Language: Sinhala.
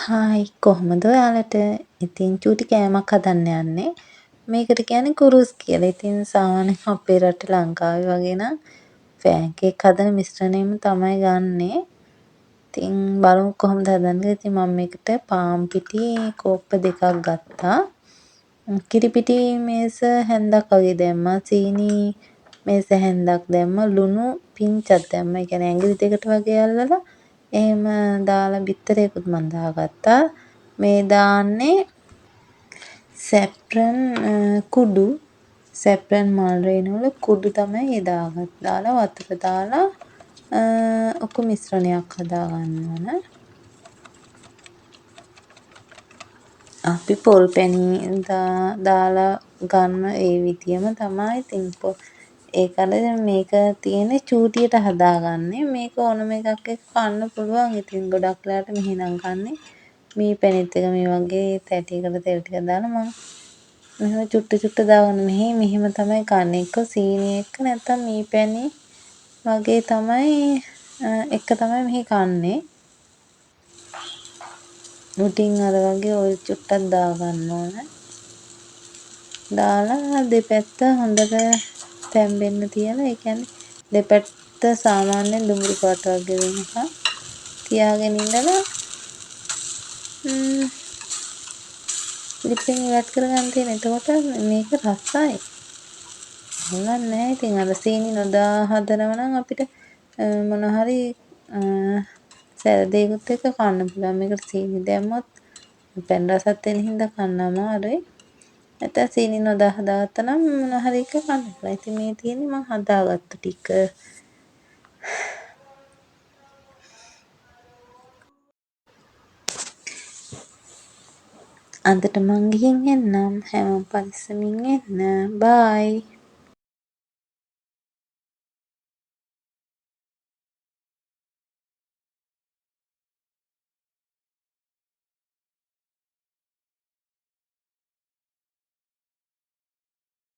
හායි කොහොමද ඔයාලට? ඉතින් චූටි කෑමක් හදන්න යන්නේ. මේකට කියන්නේ කුරුස් කියලා. ඉතින් සාමාන්‍යයෙන් අපේ රට ලංකාවේ වගේ නම් පෑන්කේක් හදන මිශ්‍රණයම තමයි ගන්නෙ. ඉතින් බලමු කොහොමද හදන්නේ. ඉතින් මම මේකට පාන් පිටි කෝප්ප 2ක් ගත්තා. කිරි පිටි මේස හැන්දක් වගේ දැම්මා. සීනි මේස හැන්දක් දැම්මා. ලුණු පිංචක් දැම්මා. ඒ කියන්නේ ඇඟිලි දෙකට වගේ අල්ලලා එහෙම දාලා බිත්තරයකුත් මම දාගත්තා. මේ දාන්නේ සැෆ්‍රන් කුඩු. සැෆ්‍රන් මල් රේණු වල කුඩු තමයි දාලා වතුර දාලා ඔක මිශ්‍රණයක් හදා ගන්න ඕන. අපි පොල් පැණි දාලා ගන්න ඒ විදියම තමයි. ඉතින් ඒකල මේක තියෙන්නේ චූටියට හදාගන්නේ. මේක ඕනම එකක් එක්ක කන්න පුළුවන්. ඉතින් ගොඩක් වෙලාවට මෙහෙ නම් කන්නේ මී පැණිත් එක මේ වගේ තැටියකට තෙල් ටිකක් දාලා මම මෙහෙම චුට්ට දාගෙන මෙහෙම තමයි කන්නේ. එක්ක සීනි එක්ක නැත්නම් මී පැණි වගේ තමයි මෙහි කන්නේ. උඩින් අර වගේ ඔයිල් චුට්ටක් දාගන්න ඕන. දාලා දෙපැත්ත හොඳට තැම්බෙන්න තියලා, ඒ කියන්නේ දෙපැත්ත සාමාන්‍යයෙන් දුඹුරු පාට වගේ වෙනකන් තියාගෙන ඉඳලා ලිපෙන් ඉවත් කරගන්න තියෙන. එතකොට මේක රසයි. හොලක් නැහැ. ඉතින් අර සීනි නොදා හදනවා නම් අපිට මොන හරි සැරදේකුත් එක්ක කන්න පුළුවන්. මේකට සීනි දැම්මොත් පැන් රසත් වෙන හින්දා කන්න අමාරුයි. නැත්නම් සීනි නොදා හදාගත්තා නම් මොන හරි එක කන්න පුළුවන්. ඉතින් මේ තියෙන්නේ මම හදාගත්ත ටික. අදට මං ගිහින් එන්නම්. හැමෝම පරිස්සමින් එන්න. බයි.